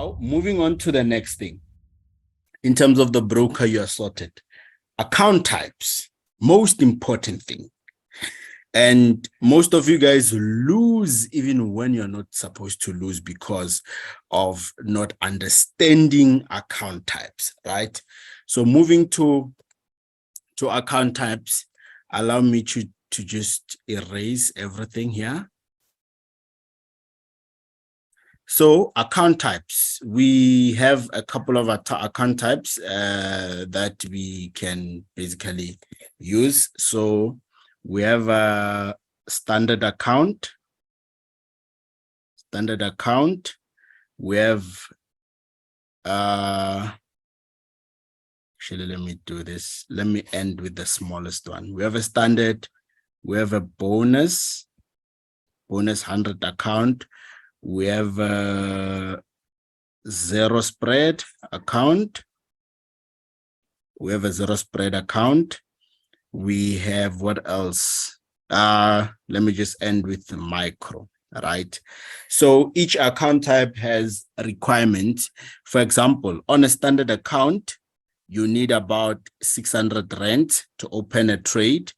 Now, moving on to the next thing. In terms of the broker you are sorted, account types, most important thing. And most of you guys lose even when you're not supposed to lose because of not understanding account types, right? So moving to account types, allow me to just erase everything here. So account types, we have a couple of account types that we can basically use. So we have a standard account. We have actually, let me do this. Let me end with the smallest one. We have a standard, we have a bonus 100 account. We have a zero spread account. We have a zero spread account. We have what else? Let me just end with the micro, right? So each account type has a requirement. For example, on a standard account, you need about 600 rand to open a trade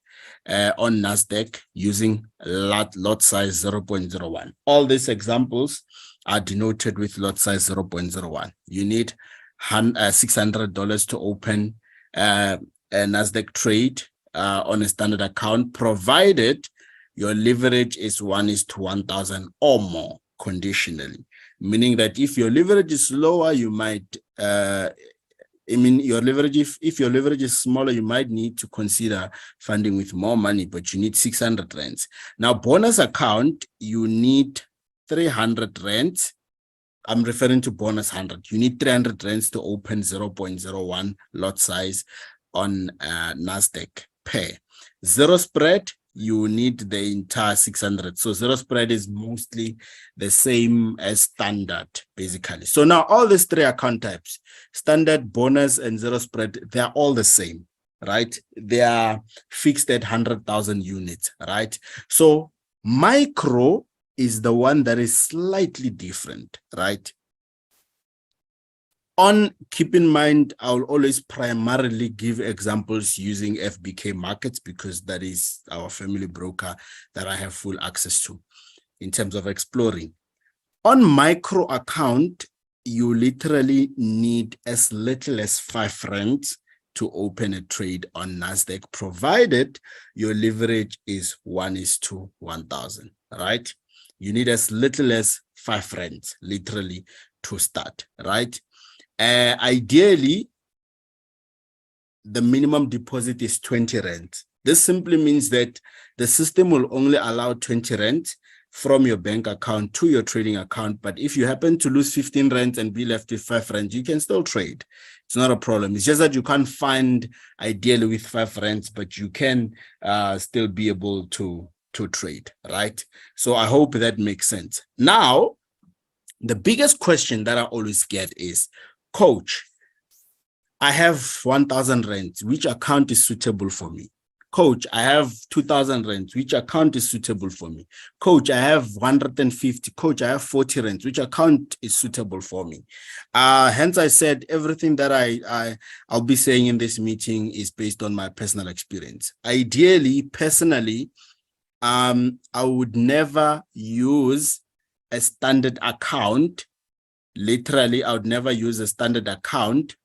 on NASDAQ using lot size 0.01. All these examples are denoted with lot size 0.01. You need $600 to open a NASDAQ trade on a standard account, provided your leverage is 1:1000 or more conditionally, meaning that if your leverage is lower, you might your leverage, if your leverage is smaller, you might need to consider funding with more money, but you need 600 rands. Now, bonus account, you need 300 rands. I'm referring to bonus 100. You need 300 rands to open 0.01 lot size on NASDAQ pair. Zero spread, you need the entire 600. So zero spread is mostly the same as standard, basically. So now all these three account types, standard, bonus, and zero spread, they're all the same, right? They are fixed at 100,000 units, right? So micro is the one that is slightly different, right? Keep in mind, I'll always primarily give examples using FBK markets because that is our family broker that I have full access to in terms of exploring. On micro account, you literally need as little as 5 rands to open a trade on NASDAQ, provided your leverage is 1:1000, right? You need as little as 5 rands, literally, to start, right? Ideally, the minimum deposit is 20 rand. This simply means that the system will only allow 20 rand from your bank account to your trading account. But if you happen to lose 15 rand and be left with 5 rand, you can still trade. It's not a problem. It's just that you can't find ideally with 5 rand, but you can still be able to trade, right? So I hope that makes sense. Now, the biggest question that I always get is, Coach, I have 1,000 rand. Which account is suitable for me? Coach, I have 2,000 rand. Which account is suitable for me? Coach, I have 150. Coach, I have 40 rand. Which account is suitable for me? Hence, I said everything that I'll be saying in this meeting is based on my personal experience. Ideally, personally, I would never use a standard account. Literally, I would never use a standard account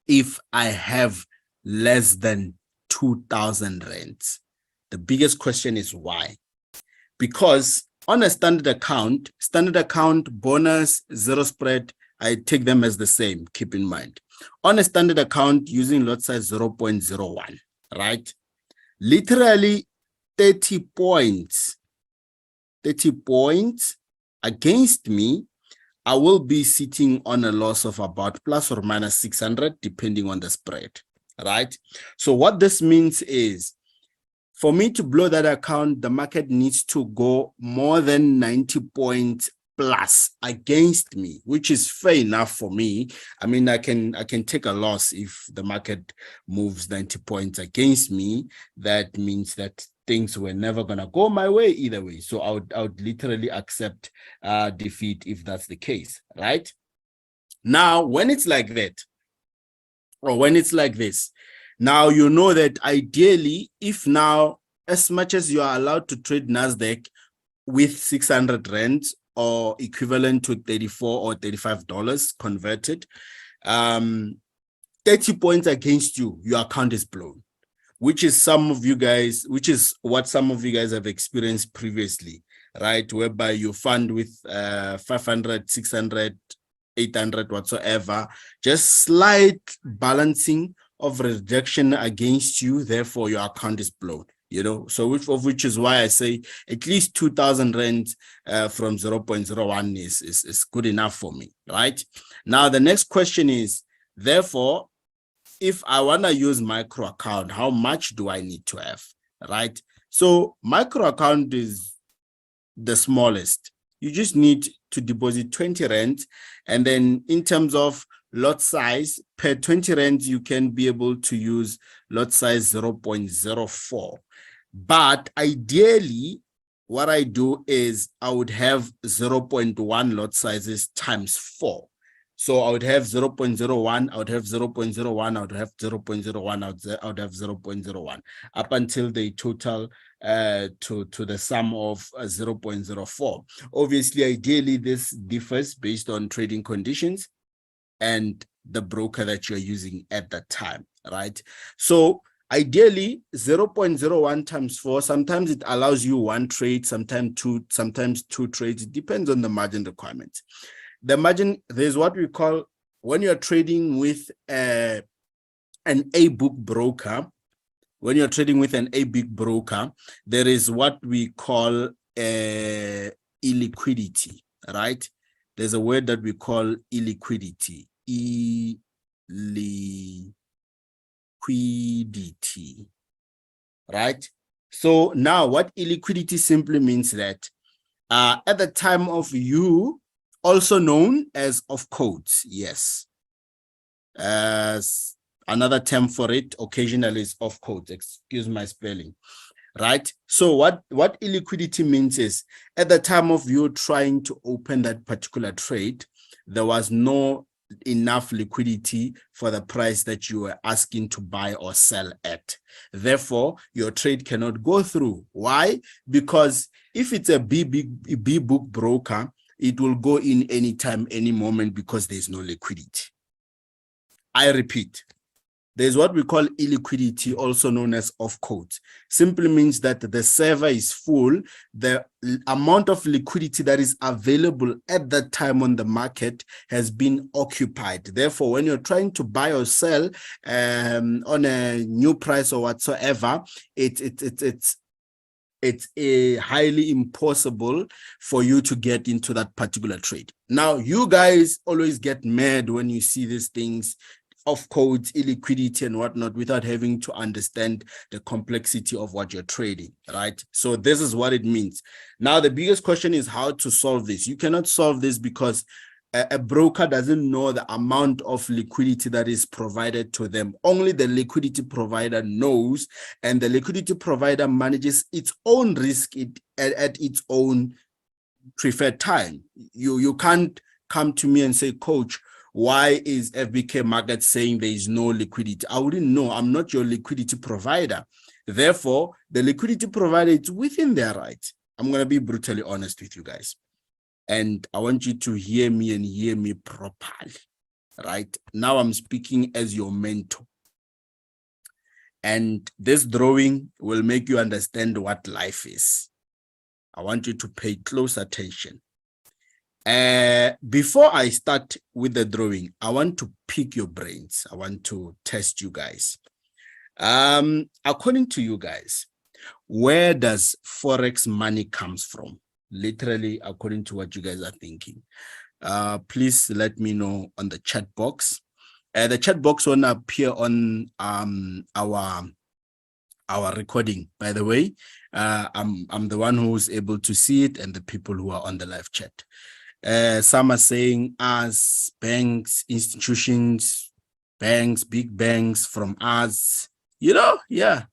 if I have less than 2,000 rands. The biggest question is why? Because on a standard account, bonus, zero spread, I take them as the same, keep in mind. On a standard account using lot size 0.01, right? Literally 30 points against me, I will be sitting on a loss of about plus or minus 600, depending on the spread, right? So what this means is, for me to blow that account, the market needs to go more than 90 points plus against me, which is fair enough for me. I mean, I can take a loss if the market moves 90 points against me. That means that things were never going to go my way either way. So I would literally accept defeat if that's the case, right? Now, when it's like that, or when it's like this, now you know that ideally, if now, as much as you are allowed to trade NASDAQ with 600 rand or equivalent to $34 or $35 converted, 30 points against you, your account is blown, which is what some of you guys have experienced previously, right? Whereby you fund with 500, 600, 800, whatsoever, just slight balancing of rejection against you, therefore your account is blown. So which is why I say at least 2,000 rand from 0.01 is good enough for me, right? Now, the next question is, therefore, if I want to use micro account, how much do I need to have, right? So micro account is the smallest. You just need to deposit 20 rand. And then in terms of lot size, per 20 rand, you can be able to use lot size 0.04. But ideally, what I do is I would have 0.1 lot sizes times 4. So I would have 0.01, I would have 0.01, I would have 0.01, I would have 0.01, up until they total to the sum of 0.04. Obviously, ideally, this differs based on trading conditions and the broker that you're using at that time, right? So ideally, 0.01 times 4, sometimes it allows you one trade, sometimes two trades. It depends on the margin requirements. The margin, there's what we call, when you're trading with an A-book broker, there is what we call illiquidity, right? There's a word that we call illiquidity. Illiquidity, right? So now what illiquidity simply means that at the time of you, also known as off codes, yes. As another term for it occasionally is off codes, excuse my spelling, right? So what illiquidity means is at the time of you trying to open that particular trade, there was no enough liquidity for the price that you were asking to buy or sell at. Therefore, your trade cannot go through. Why? Because if it's a B-book broker, it will go in anytime, any moment, because there's no liquidity. I repeat, there's what we call illiquidity, also known as off codes. Simply means that the server is full. The amount of liquidity that is available at that time on the market has been occupied. Therefore, when you're trying to buy or sell on a new price or whatsoever, it's highly impossible for you to get into that particular trade. Now, you guys always get mad when you see these things, off codes, illiquidity and whatnot, without having to understand the complexity of what you're trading, right? So this is what it means. Now, the biggest question is how to solve this. You cannot solve this because a broker doesn't know the amount of liquidity that is provided to them. Only the liquidity provider knows, and the liquidity provider manages its own risk at its own preferred time. You can't come to me and say, Coach, why is FBK Market saying there is no liquidity? I wouldn't know. I'm not your liquidity provider. Therefore, the liquidity provider is within their right. I'm going to be brutally honest with you guys. And I want you to hear me and hear me properly, right? Now I'm speaking as your mentor. And this drawing will make you understand what life is. I want you to pay close attention. Before I start with the drawing, I want to pick your brains. I want to test you guys. According to you guys, where does Forex money comes from? Literally, according to what you guys are thinking. Please let me know on the chat box. The chat box won't appear on our recording, by the way. I'm the one who's able to see it, and the people who are on the live chat. Some are saying us, banks, institutions, banks, big banks, from us, yeah,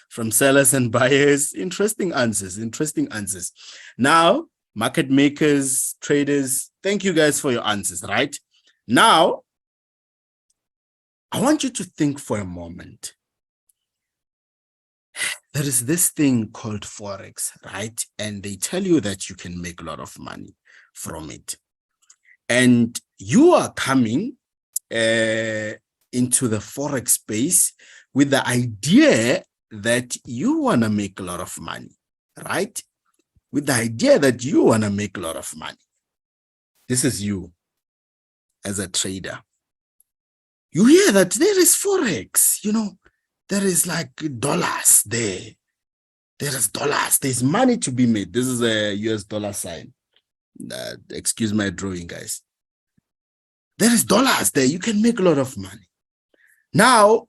from sellers and buyers. Interesting answers. Now, market makers, traders, thank you guys for your answers, right? Now, I want you to think for a moment. There is this thing called Forex, right? And they tell you that you can make a lot of money from it. And you are coming into the Forex space with the idea that you want to make a lot of money, right? With the idea that you want to make a lot of money. This is you as a trader. You hear that there is Forex, you know, there is like dollars there. There is dollars. There's money to be made. This is a US dollar sign. Excuse my drawing, guys. There is dollars there. You can make a lot of money. Now,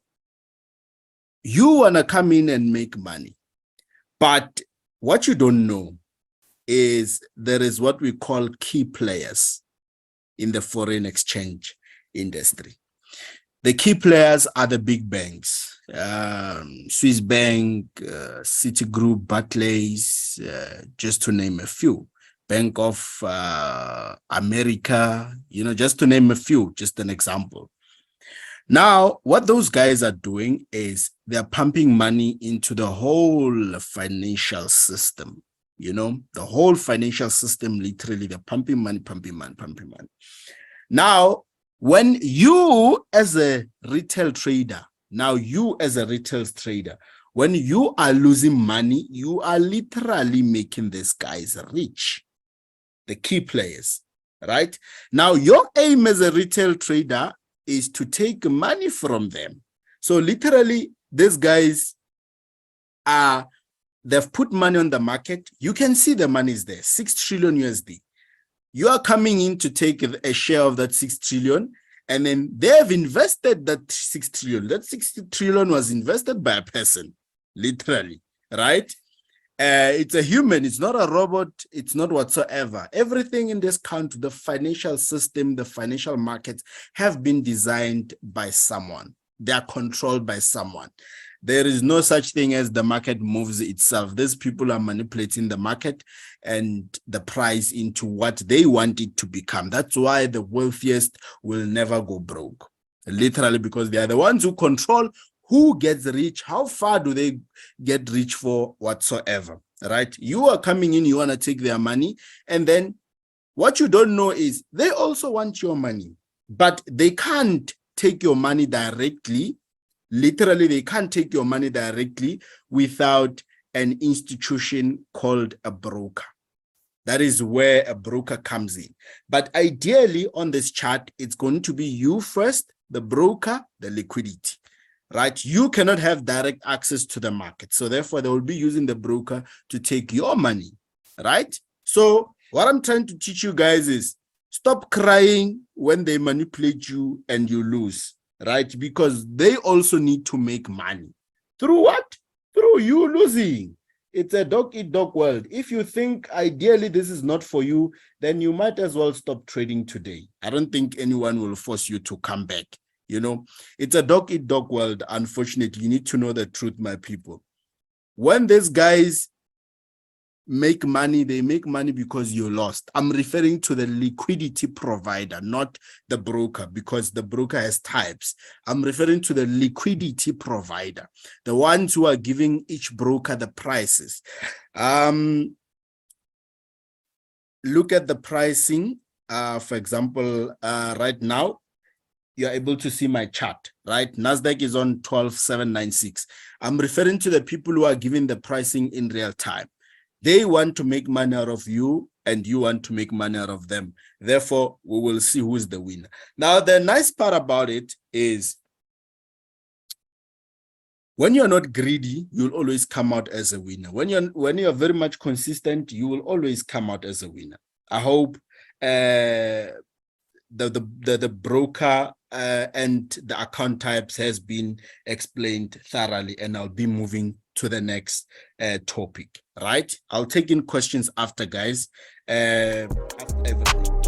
you want to come in and make money. But what you don't know is there is what we call key players in the foreign exchange industry. The key players are the big banks, Swiss Bank, Citigroup, Barclays, just to name a few. Bank of America, you know, just to name a few, just an example. Now, what those guys are doing is they're pumping money into the whole financial system. You know, the whole financial system, literally, they're pumping money. Now, when you as a retail trader, when you are losing money, you are literally making these guys rich, the key players, right? Now, your aim as a retail trader is to take money from them. So literally, these guys they've put money on the market. You can see the money is there, 6 trillion USD. You are coming in to take a share of that 6 trillion, and then they have invested that 6 trillion. That 6 trillion was invested by a person, literally, right? It's a human, it's not a robot, it's not whatsoever. Everything in this country, the financial system, the financial markets have been designed by someone. They are controlled by someone. There is no such thing as the market moves itself. These people are manipulating the market and the price into what they want it to become. That's why the wealthiest will never go broke, literally, because they are the ones who control who gets rich, how far do they get rich for whatsoever, right? You are coming in, you want to take their money, and then what you don't know is they also want your money, but they can't take your money directly. Literally, they can't take your money directly without an institution called a broker. That is where a broker comes in. But ideally, on this chart, it's going to be you first, the broker, the liquidity, right? You cannot have direct access to the market. So therefore, they will be using the broker to take your money, right? So what I'm trying to teach you guys is stop crying when they manipulate you and you lose, right? Because they also need to make money. Through what? Through you losing. It's a dog-eat-dog world. If you think ideally this is not for you, then you might as well stop trading today. I don't think anyone will force you to come back. You know, it's a dog-eat-dog world. Unfortunately, you need to know the truth, my people. When these guys make money, they make money because you lost. I'm referring to the liquidity provider, not the broker, because the broker has types. I'm referring to the liquidity provider, the ones who are giving each broker the prices. Look at the pricing. For example, right now, you're able to see my chart, right? NASDAQ is on 12,796. I'm referring to the people who are giving the pricing in real time. They want to make money out of you, and you want to make money out of them. Therefore, we will see who is the winner. Now, the nice part about it is when you're not greedy, you'll always come out as a winner. When you're very much consistent, you will always come out as a winner. I hope the broker and the account types has been explained thoroughly, and I'll be moving to the next topic, right? I'll take in questions after, guys, after everything.